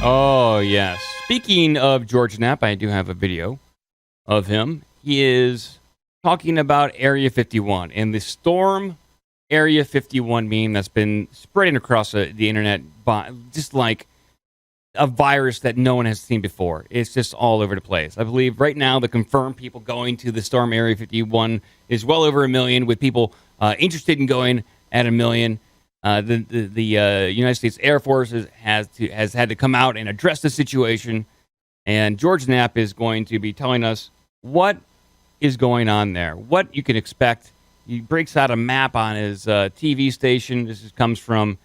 Oh, yes. Speaking of George Knapp, I do have a video of him. He is talking about Area 51 and the Storm Area 51 meme that's been spreading across the internet, just like a virus that no one has seen before. It's just all over the place. I believe right now the confirmed people going to the Storm Area 51 is well over 1 million, with people interested in going at 1 million. The United States Air Force has had to come out and address the situation, and George Knapp is going to be telling us what is going on there, what you can expect. He breaks out a map on his TV station. This comes from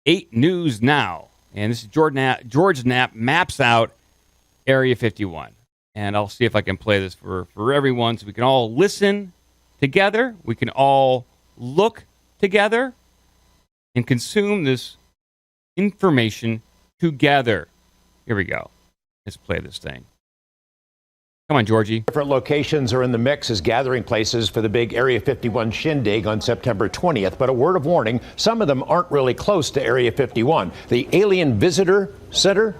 8 News Now, and this is George Knapp maps out Area 51, and I'll see if I can play this for everyone so we can all listen together, we can all look together, and consume this information together. Here we go. Let's play this thing. Come on, Georgie. Different locations are in the mix as gathering places for the big Area 51 shindig on September 20th. But a word of warning, some of them aren't really close to Area 51. The Alien Visitor Center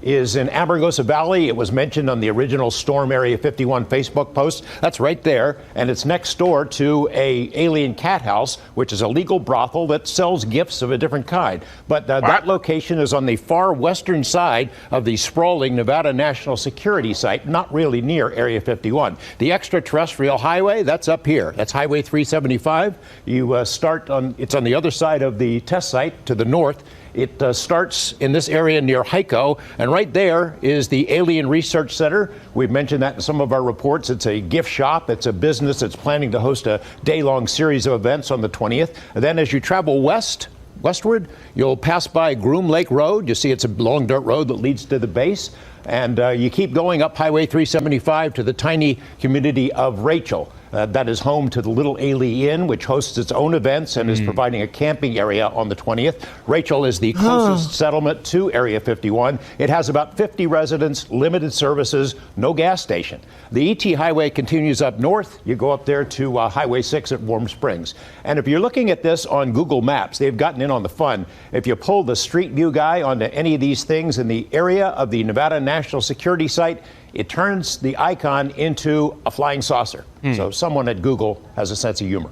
is in Amargosa Valley. It was mentioned on the original Storm Area 51 Facebook post. That's right there, and it's next door to a alien cat house, which is a legal brothel that sells gifts of a different kind. But that location is on the far western side of the sprawling Nevada National Security Site, not really near Area 51. The extraterrestrial highway, that's up here. That's Highway 375. You it's on the other side of the test site to the north. It starts in this area near Hyco, and right there is the Alien Research Center. We've mentioned that in some of our reports. It's a gift shop. It's a business that's planning to host a day-long series of events on the 20th. And then as you travel westward, you'll pass by Groom Lake Road. You see it's a long dirt road that leads to the base. And you keep going up Highway 375 to the tiny community of Rachel. That is home to the Little Ailey Inn, which hosts its own events and is providing a camping area on the 20th. Rachel is the closest settlement to Area 51. It has about 50 residents, limited services, no gas station. The ET Highway continues up north. You go up there to Highway 6 at Warm Springs. And if you're looking at this on Google Maps, they've gotten in on the fun. If you pull the Street View guy onto any of these things in the area of the Nevada National Security Site, it turns the icon into a flying saucer. So someone at Google has a sense of humor.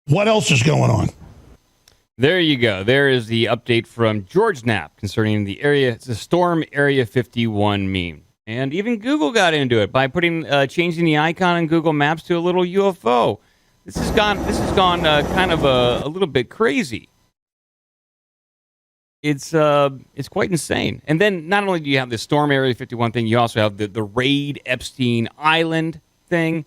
What else is going on? There you go. There is the update from George Knapp concerning the Storm Area 51 meme. And even Google got into it by changing the icon in Google Maps to a little UFO. This has gone kind of a little bit crazy. It's quite insane. And then not only do you have the Storm Area 51 thing, you also have the raid Epstein Island thing.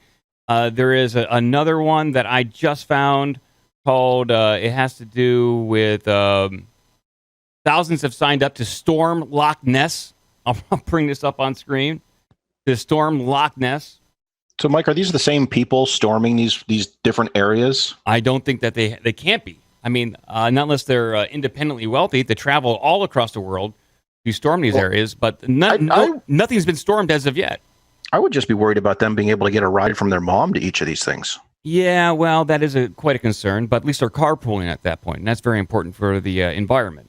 There is another one that I just found called, it has to do with thousands have signed up to storm Loch Ness. I'll bring this up on screen. To storm Loch Ness. So, Mike, are these the same people storming these different areas? I don't think that they can't be. I mean, not unless they're independently wealthy to travel all across the world to storm these areas, but nothing's been stormed as of yet. I would just be worried about them being able to get a ride from their mom to each of these things. Yeah, well, that is quite a concern, but at least they're carpooling at that point, and that's very important for the environment.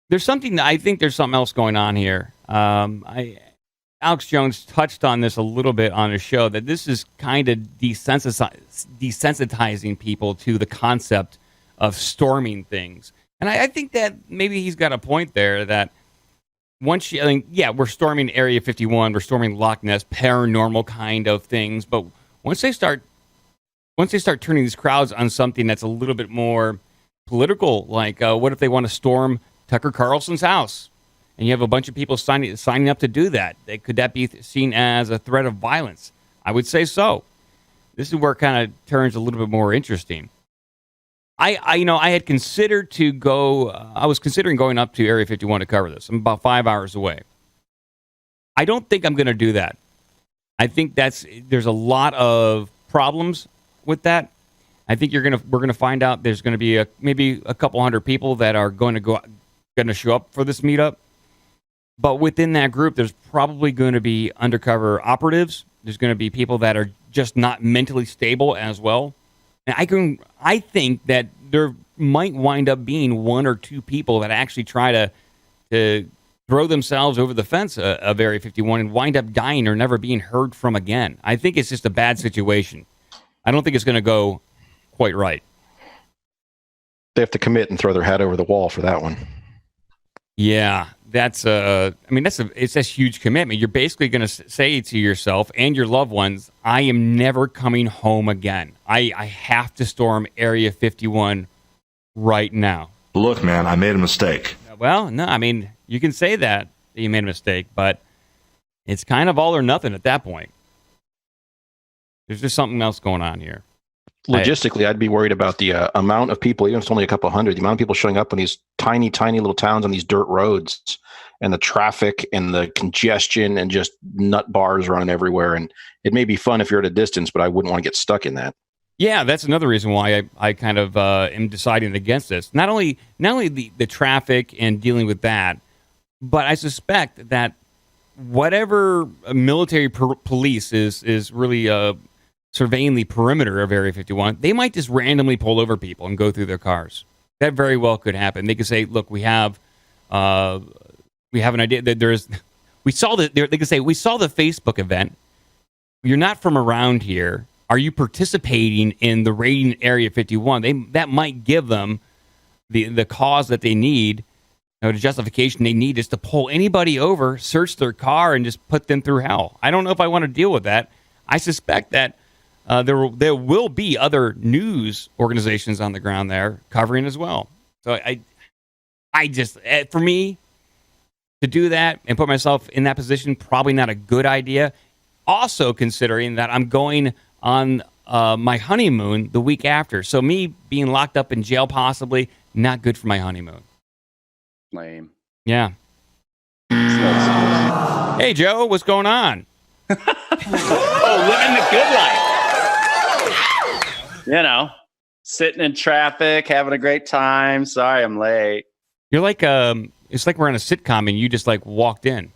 There's something else going on here. Alex Jones touched on this a little bit on his show, that this is kind of desensitizing people to the concept of storming things. And I think that maybe he's got a point there, that we're storming Area 51, we're storming Loch Ness, paranormal kind of things, but once they start turning these crowds on something that's a little bit more political, like what if they want to storm Tucker Carlson's house? And you have a bunch of people signing up to do that. Could that be seen as a threat of violence? I would say so. This is where it kind of turns a little bit more interesting. I had considered I was considering going up to Area 51 to cover this. I'm about 5 hours away. I don't think I'm going to do that. I think there's a lot of problems with that. I think we're going to find out there's going to be maybe a couple hundred people that are going to show up for this meetup. But within that group, there's probably going to be undercover operatives. There's going to be people that are just not mentally stable as well. And I think that there might wind up being one or two people that actually try to throw themselves over the fence of Area 51 and wind up dying or never being heard from again. I think it's just a bad situation. I don't think it's going to go quite right. They have to commit and throw their hat over the wall for that one. Yeah, it's a huge commitment. You're basically going to say to yourself and your loved ones, I am never coming home again. I have to storm Area 51 right now. Look, man, I made a mistake. Well, no, I mean, you can say that you made a mistake, but it's kind of all or nothing at that point. There's just something else going on here. Logistically, I'd be worried about the amount of people, even if it's only a couple hundred, the amount of people showing up in these tiny, tiny little towns on these dirt roads, and the traffic and the congestion and just nut bars running everywhere. And it may be fun if you're at a distance, but I wouldn't want to get stuck in that. Yeah, that's another reason why I kind of am deciding against this. Not only the traffic and dealing with that, but I suspect that whatever military police is really surveying the perimeter of Area 51, they might just randomly pull over people and go through their cars. That very well could happen. They could say, "Look, we have an idea that there's." We saw that. They could say, "We saw the Facebook event. You're not from around here. Are you participating in the raiding Area 51?" That might give them the cause that they need, the justification they need is to pull anybody over, search their car, and just put them through hell. I don't know if I want to deal with that. I suspect that there will be other news organizations on the ground there covering as well. So I just, for me, to do that and put myself in that position, probably not a good idea. Also considering that I'm going on my honeymoon the week after. So me being locked up in jail possibly, not good for my honeymoon. Lame. Yeah. Hey, Joe, what's going on? Living the good life. You know, sitting in traffic, having a great time. Sorry, I'm late. You're like, it's like we're on a sitcom and you just like walked in.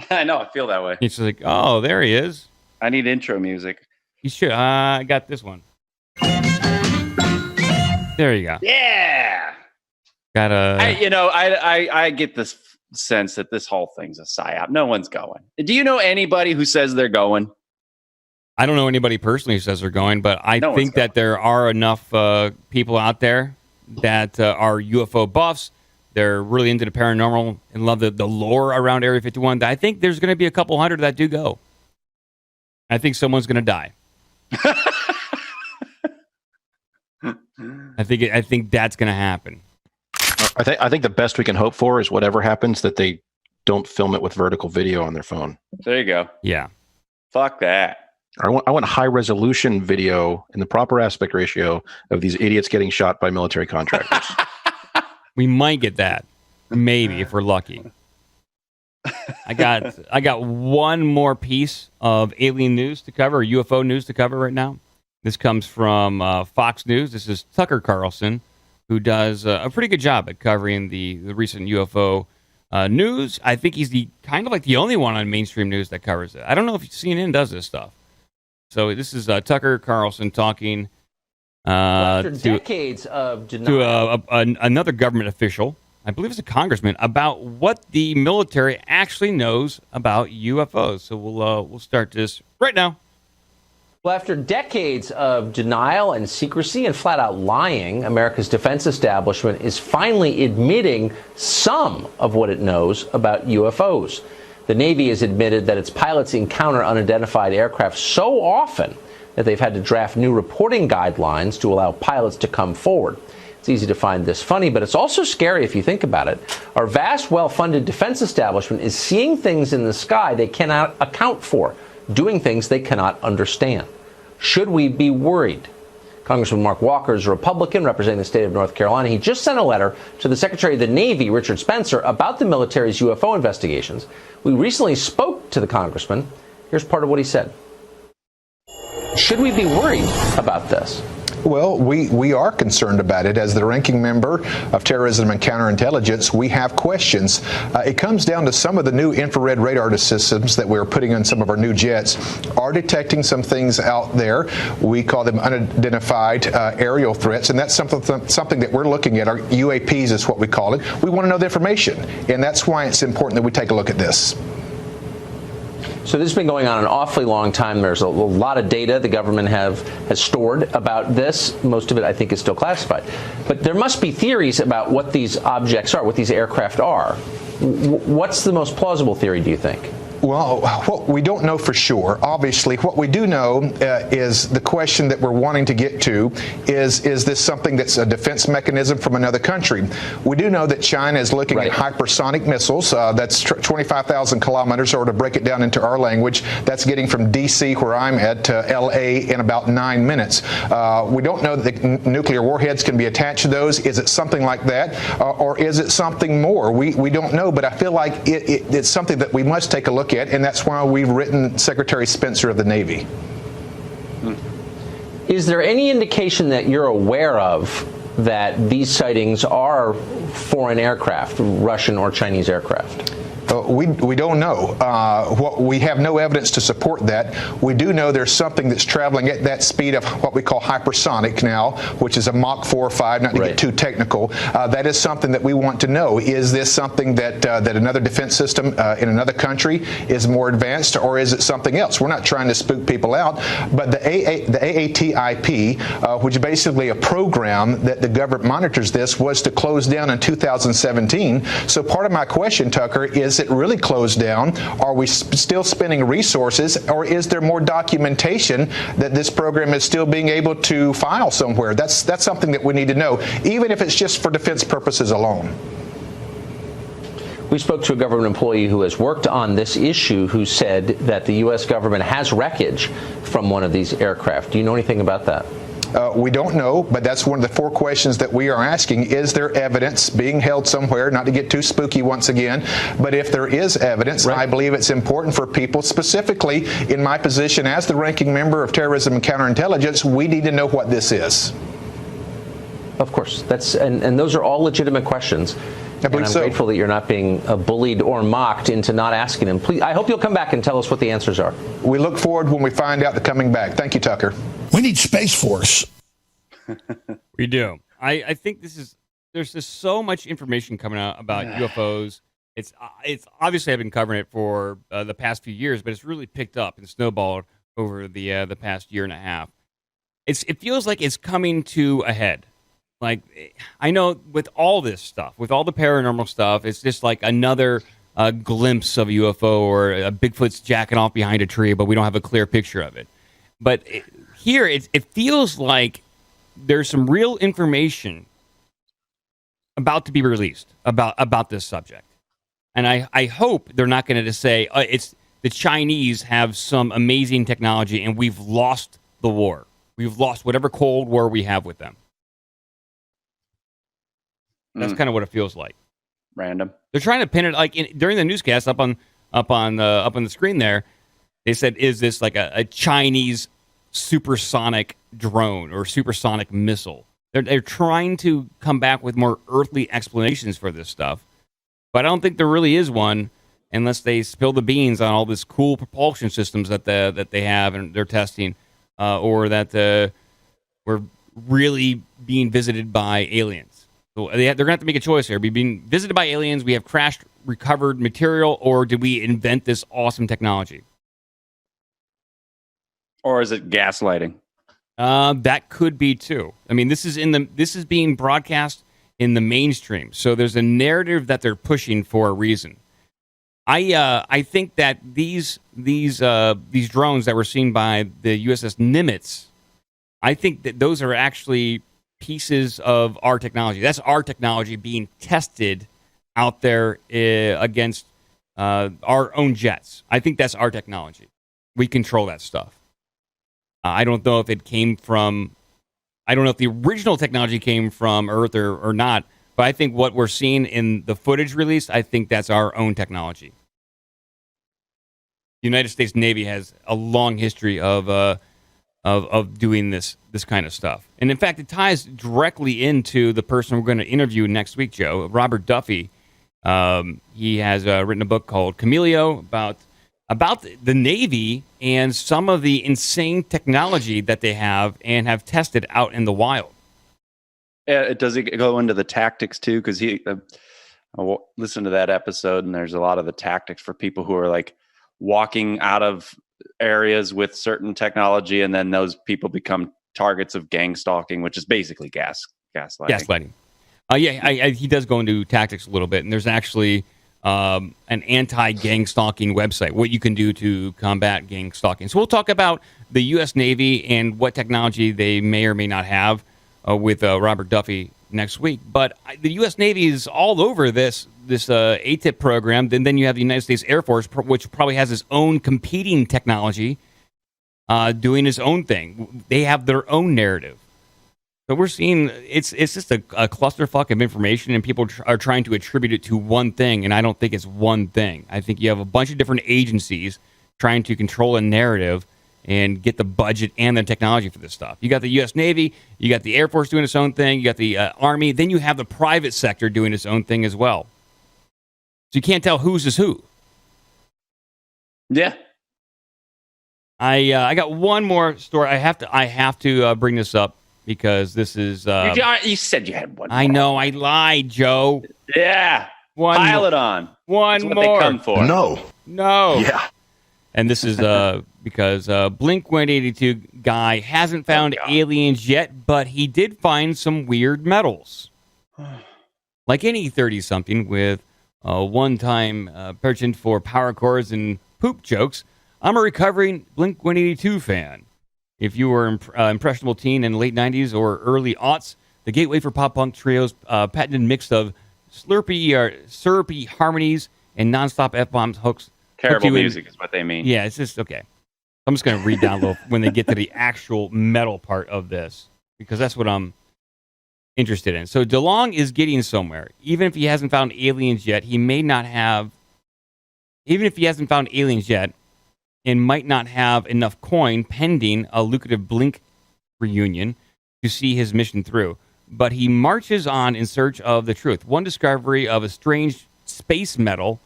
I know, I feel that way. It's just like, oh, there he is. I need intro music. You should. I got this one. There you go. Yeah. Got a. I get this sense that this whole thing's a psyop. No one's going. Do you know anybody who says they're going? I don't know anybody personally who says they're going, but I think that there are enough people out there that are UFO buffs. They're really into the paranormal and love the lore around Area 51. I think there's going to be a couple hundred that do go. I think someone's going to die. I think that's going to happen. I think the best we can hope for is whatever happens that they don't film it with vertical video on their phone. There you go. Yeah. Fuck that. I want high resolution video in the proper aspect ratio of these idiots getting shot by military contractors. We might get that. Maybe if we're lucky. I got one more piece of alien news to cover, or UFO news to cover right now. This comes from Fox News. This is Tucker Carlson, who does a pretty good job at covering the recent UFO news. I think he's the only one on mainstream news that covers it. I don't know if CNN does this stuff. So this is Tucker Carlson talking after decades of denial. to another government official, I believe it's a congressman, about what the military actually knows about UFOs. So we'll start this right now. Well, after decades of denial and secrecy and flat-out lying, America's defense establishment is finally admitting some of what it knows about UFOs. The Navy has admitted that its pilots encounter unidentified aircraft so often that they've had to draft new reporting guidelines to allow pilots to come forward. It's easy to find this funny, but it's also scary if you think about it. Our vast, well-funded defense establishment is seeing things in the sky they cannot account for, doing things they cannot understand. Should we be worried? Congressman Mark Walker is a Republican representing the state of North Carolina. He just sent a letter to the Secretary of the Navy, Richard Spencer, about the military's UFO investigations. We recently spoke to the congressman. Here's part of what he said. Should we be worried about this? Well, we are concerned about it. As the ranking member of Terrorism and Counterintelligence, we have questions. It comes down to some of the new infrared radar systems that we're putting on some of our new jets are detecting some things out there. We call them unidentified aerial threats, and that's something that we're looking at. Our UAPs is what we call it. We want to know the information, and that's why it's important that we take a look at this. So this has been going on an awfully long time. There's a lot of data the government has stored about this. Most of it, I think, is still classified. But there must be theories about what these objects are, what these aircraft are. What's the most plausible theory, do you think? Well, what we don't know for sure. Obviously, what we do know is the question that we're wanting to get to is this something that's a defense mechanism from another country? We do know that China is looking at hypersonic missiles. That's 25,000 kilometers, or to break it down into our language, that's getting from D.C., where I'm at, to L.A. in about 9 minutes. We don't know that the nuclear warheads can be attached to those. Is it something like that, or is it something more? We don't know, but I feel like it's something that we must take a look at, and that's why we've written Secretary Spencer of the Navy. Is there any indication that you're aware of that these sightings are foreign aircraft, Russian or Chinese aircraft? We don't know. We have no evidence to support that. We do know there's something that's traveling at that speed of what we call hypersonic now, which is a Mach 4 or 5, not to get too technical. That is something that we want to know. Is this something that another defense system in another country is more advanced, or is it something else? We're not trying to spook people out, but the AATIP, which is basically a program that the government monitors this, was to close down in 2017. So part of my question, Tucker, is it really closed down? Are we still spending resources, or is there more documentation that this program is still being able to file somewhere? That's something that we need to know, even if it's just for defense purposes alone. We spoke to a government employee who has worked on this issue, who said that the U.S. government has wreckage from one of these aircraft. Do you know anything about that? We don't know, but that's one of the 4 questions that we are asking. Is there evidence being held somewhere? Not to get too spooky once again, but if there is evidence, I believe it's important for people, specifically in my position as the ranking member of Terrorism and Counterintelligence, we need to know what this is. Of course. And those are all legitimate questions. And I'm grateful that you're not being bullied or mocked into not asking them. Please, I hope you'll come back and tell us what the answers are. We look forward when we find out the coming back. Thank you, Tucker. We need Space Force. We do. I think there's just so much information coming out about UFOs. It's obviously I've been covering it for the past few years, but it's really picked up and snowballed over the past year and a half. It feels like it's coming to a head. Like, I know with all this stuff, with all the paranormal stuff, it's just like another glimpse of a UFO, or a Bigfoot's jacking off behind a tree, but we don't have a clear picture of it. But here, it feels like there's some real information about to be released about this subject. And I hope they're not going to just say, it's the Chinese have some amazing technology and we've lost the war. We've lost whatever Cold War we have with them. That's kind of what it feels like. Random. They're trying to pin it during the newscast up on the screen there. They said, "Is this like a Chinese supersonic drone or supersonic missile?" They're trying to come back with more earthly explanations for this stuff, but I don't think there really is one unless they spill the beans on all this cool propulsion systems that they have and they're testing, or that we're really being visited by aliens. So they're going to have to make a choice here. Are we being visited by aliens? We have crashed, recovered material, or did we invent this awesome technology? Or is it gaslighting? That could be too. I mean, this is being broadcast in the mainstream, so there's a narrative that they're pushing for a reason. I think that these drones that were seen by the USS Nimitz, I think that those are actually pieces of our technology. That's our technology being tested out there against our own jets. I think that's our technology. We control that stuff. I don't know if it came from... I don't know if the original technology came from Earth or not, but I think what we're seeing in the footage released, I think that's our own technology. The United States Navy has a long history of of doing this kind of stuff. And in fact, it ties directly into the person we're going to interview next week, Joe, Robert Duffy. He has written a book called Cameleo about the Navy and some of the insane technology that they have and have tested out in the wild. Does it go into the tactics too? Because I listened to that episode, and there's a lot of the tactics for people who are like walking out of areas with certain technology, and then those people become targets of gang stalking, which is basically gaslighting. Gaslighting. He does go into tactics a little bit, and there's actually an anti-gang stalking website, what you can do to combat gang stalking. So we'll talk about the U.S. Navy and what technology they may or may not have with Robert Duffy next week. But the U.S. Navy is all over this ATIP program. Then you have the United States Air Force, which probably has its own competing technology, doing its own thing. They have their own narrative. So we're seeing it's just a clusterfuck of information, and people are trying to attribute it to one thing, and I don't think it's one thing. I think you have a bunch of different agencies trying to control a narrative and get the budget and the technology for this stuff. You got the U.S. Navy, you got the Air Force doing its own thing, you got the Army, then you have the private sector doing its own thing as well. So you can't tell whose is who. Yeah. I got one more story. I have to bring this up because this is. You said you had one. I know. I lied, Joe. Yeah. Pile it on. One That's what more. they come for. No. Yeah. And this is because Blink-182 guy hasn't found aliens yet, but he did find some weird metals. Like any 30-something with a one-time penchant for power chords and poop jokes, I'm a recovering Blink-182 fan. If you were impressionable teen in the late 90s or early aughts, the gateway for pop-punk trios, patented mix of syrupy harmonies and nonstop F-bombs hooks. Terrible music is what they mean. Yeah, it's just, okay. I'm just going to read down a little when they get to the actual metal part of this, because that's what I'm interested in. So DeLong is getting somewhere. Even if he hasn't found aliens yet, he may not have, even if he hasn't found aliens yet, and might not have enough coin pending a lucrative Blink reunion to see his mission through. But he marches on in search of the truth. One discovery of a strange space metal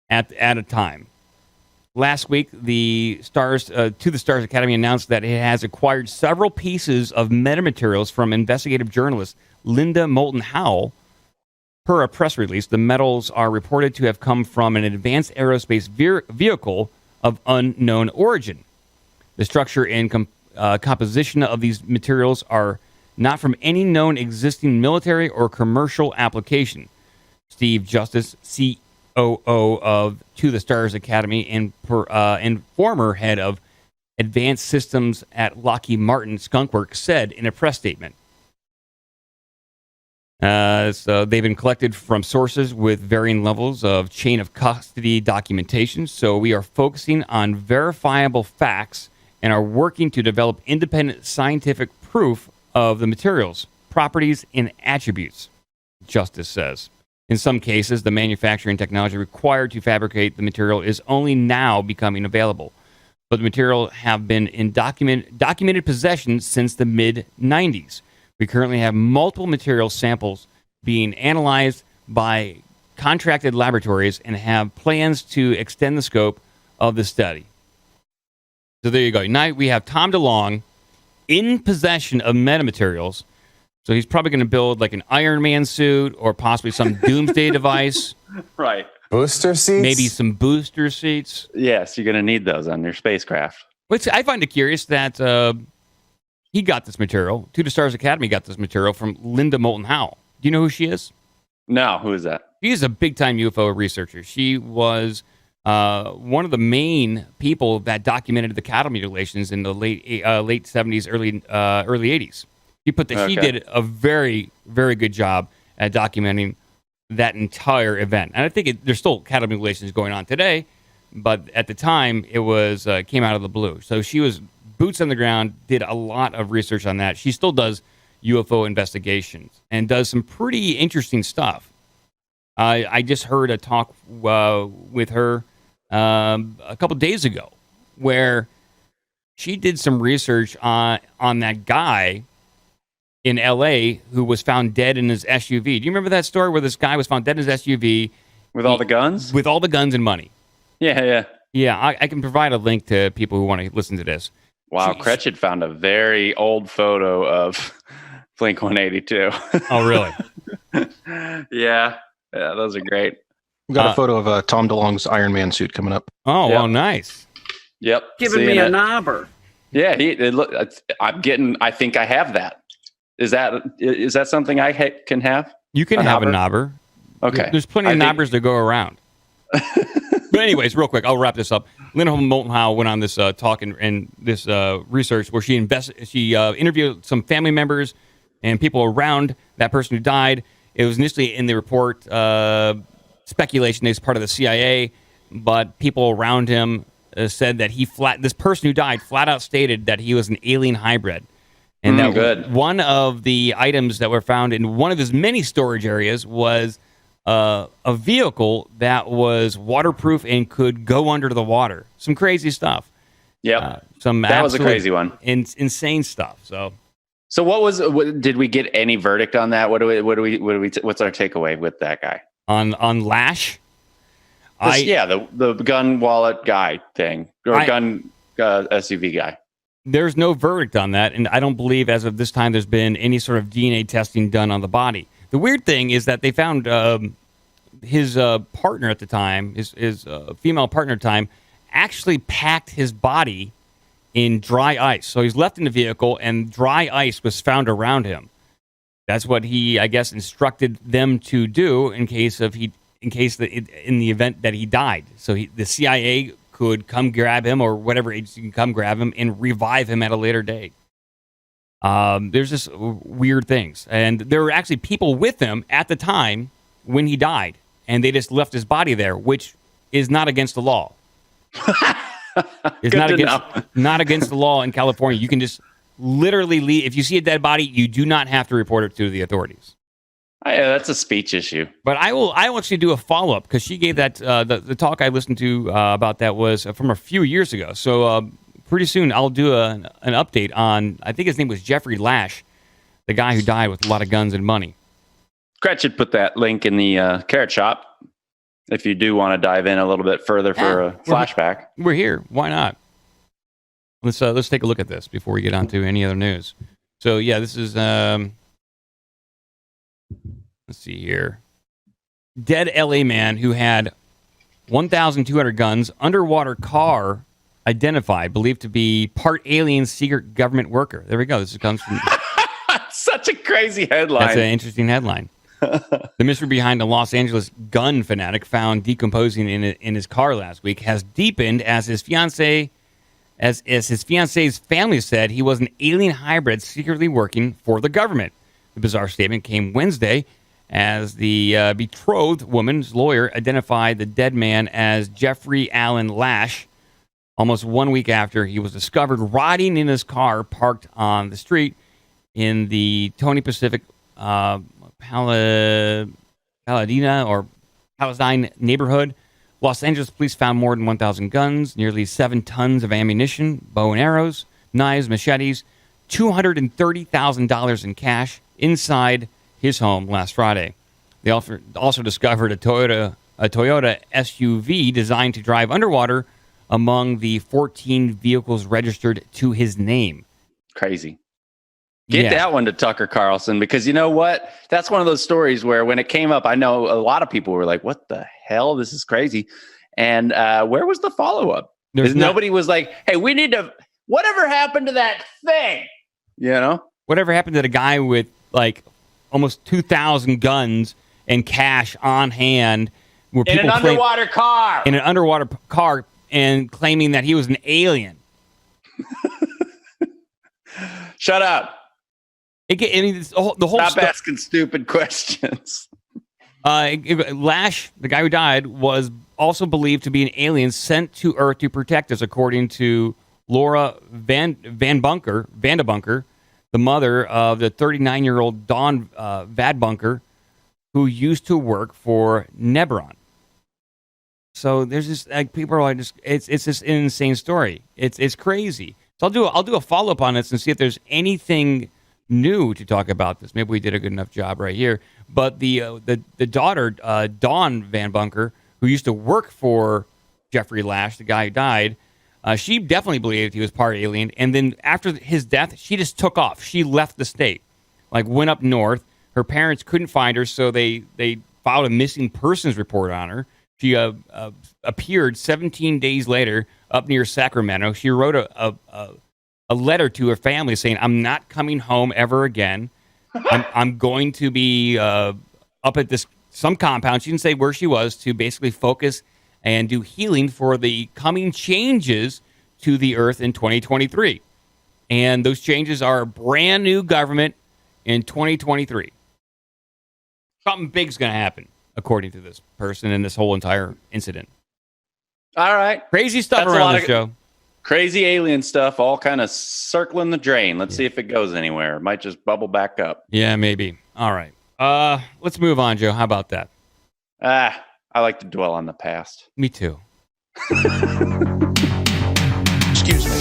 at a time. Last week, the Stars Academy announced that it has acquired several pieces of metamaterials from investigative journalist Linda Moulton Howe. Per a press release, the metals are reported to have come from an advanced aerospace vehicle of unknown origin. The structure and composition of these materials are not from any known existing military or commercial application. Steve Justice, COO of To the Stars Academy and former head of advanced systems at Lockheed Martin Skunkworks, said in a press statement. So they've been collected from sources with varying levels of chain of custody documentation. So we are focusing on verifiable facts and are working to develop independent scientific proof of the materials, properties, and attributes, Justice says. In some cases, the manufacturing technology required to fabricate the material is only now becoming available. But the material have been in documented possession since the mid-90s. We currently have multiple material samples being analyzed by contracted laboratories and have plans to extend the scope of the study. So there you go. Now we have Tom DeLong in possession of metamaterials. So he's probably going to build like an Iron Man suit or possibly some doomsday device. Right. Booster seats? Maybe some booster seats. Yes, you're going to need those on your spacecraft. Which I find it curious that he got this material. To the Stars Academy got this material from Linda Moulton Howe. Do you know who she is? No, who is that? She is a big-time UFO researcher. She was one of the main people that documented the cattle mutilations in the late 70s, early 80s. She did a very, very good job at documenting that entire event. And I think there's still cattle mutilations going on today, but at the time it was came out of the blue. So she was boots on the ground, did a lot of research on that. She still does UFO investigations and does some pretty interesting stuff. I just heard a talk with her a couple days ago where she did some research on that guy in L.A. who was found dead in his SUV. Do you remember that story where this guy was found dead in his SUV with all the guns? With all the guns and money. Yeah. I can provide a link to people who want to listen to this. Wow, Cretched found a very old photo of Blink 182. Oh, really? Yeah, those are great. We got a photo of Tom DeLonge's Iron Man suit coming up. Oh, well, nice. Yep. Giving me a knobber. Yeah, I think I have that. Is that something I can have? You can have a knobber. Okay. There's plenty of knobbers to go around. But anyways, real quick, I'll wrap this up. Lynn Moulton Howe went on this talk and this research where she interviewed some family members and people around that person who died. It was initially in the report speculation that he's part of the CIA, but people around him said that this person who died flat out stated that he was an alien hybrid. And that one of the items that were found in one of his many storage areas was a vehicle that was waterproof and could go under the water. Some crazy stuff. Yeah, that was a crazy one. Insane stuff. So did we get any verdict on that? What's our takeaway with that guy? On Lash? The gun wallet guy thing, or gun SUV guy. There's no verdict on that, and I don't believe as of this time there's been any sort of DNA testing done on the body. The weird thing is that they found his partner at the time, his female partner at the time, actually packed his body in dry ice. So he's left in the vehicle, and dry ice was found around him. That's what he, I guess, instructed them to do in the event that he died. So the CIA could come grab him, or whatever agency can come grab him and revive him at a later date. There's just weird things. And there were actually people with him at the time when he died, and they just left his body there, which is not against the law. It's not against the law in California. You can just literally leave. If you see a dead body, you do not have to report it to the authorities. That's a speech issue. But I will actually do a follow-up, because she gave that the talk I listened to about that was from a few years ago. So pretty soon I'll do an update on, I think his name was Jeffrey Lash, the guy who died with a lot of guns and money. Gretchen put that link in the Carrot Shop if you do want to dive in a little bit further for a flashback. We're here. Why not? Let's take a look at this before we get on to any other news. So yeah, this is let's see here. Dead LA man who had 1,200 guns, underwater car identified, believed to be part alien secret government worker. There we go. This comes from such a crazy headline. That's an interesting headline. The mystery behind a Los Angeles gun fanatic found decomposing in his car last week has deepened as his fiance's family said he was an alien hybrid secretly working for the government. The bizarre statement came Wednesday as the betrothed woman's lawyer identified the dead man as Jeffrey Allen Lash, almost 1 week after he was discovered rotting in his car parked on the street in the Tony Pacific Paladina or Paladine neighborhood. Los Angeles police found more than 1,000 guns, nearly 7 tons of ammunition, bow and arrows, knives, machetes, $230,000 in cash inside his home last Friday. They also discovered a Toyota SUV designed to drive underwater among the 14 vehicles registered to his name. Crazy. Get that one to Tucker Carlson, because you know what? That's one of those stories where when it came up, I know a lot of people were like, what the hell? This is crazy. And where was the follow-up? Nobody was like, hey, we need to, whatever happened to that thing? You know? Whatever happened to the guy with like almost 2,000 guns and cash on hand? In an underwater car. In an underwater car, and claiming that he was an alien. Shut up. The whole Stop asking stupid questions. Lash, the guy who died, was also believed to be an alien sent to Earth to protect us, according to Laura Vandebunker, the mother of the 39-year-old Dawn Vadebunker, who used to work for Nebron. So there's just people are just it's just an insane story. It's crazy. So I'll do a follow-up on this and see if there's anything new to talk about this. Maybe we did a good enough job right here. But the daughter, Dawn Van Bunker, who used to work for Jeffrey Lash, the guy who died, she definitely believed he was part alien. And then after his death, she just took off. She left the state, like went up north. Her parents couldn't find her, so they filed a missing persons report on her. She appeared 17 days later up near Sacramento. She wrote a letter to her family saying, "I'm not coming home ever again. I'm going to be up at some compound." She didn't say where she was, to basically focus and do healing for the coming changes to the Earth in 2023. And those changes are a brand new government in 2023. Something big's going to happen, according to this person and this whole entire incident. All right. Crazy stuff around the show. Crazy alien stuff, all kind of circling the drain. Let's see if it goes anywhere. It might just bubble back up. Yeah, maybe. All right. Let's move on, Joe. How about that? I like to dwell on the past. Me too. Excuse me.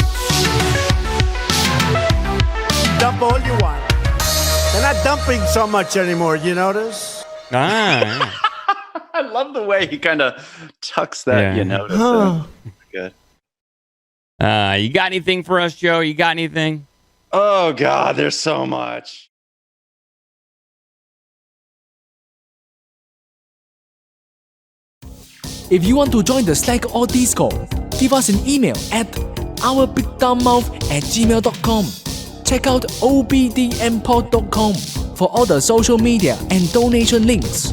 Dump all you want. They're not dumping so much anymore, you notice? Yeah. I love the way he kind of tucks that, Yeah. you notice. Good. You got anything for us, Joe? You got anything? Oh, God, there's so much. If you want to join the Slack or Discord, give us an email at ourbigdumbmouth@gmail.com. Check out obdmpod.com for all the social media and donation links.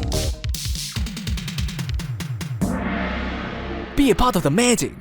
Be a part of the magic.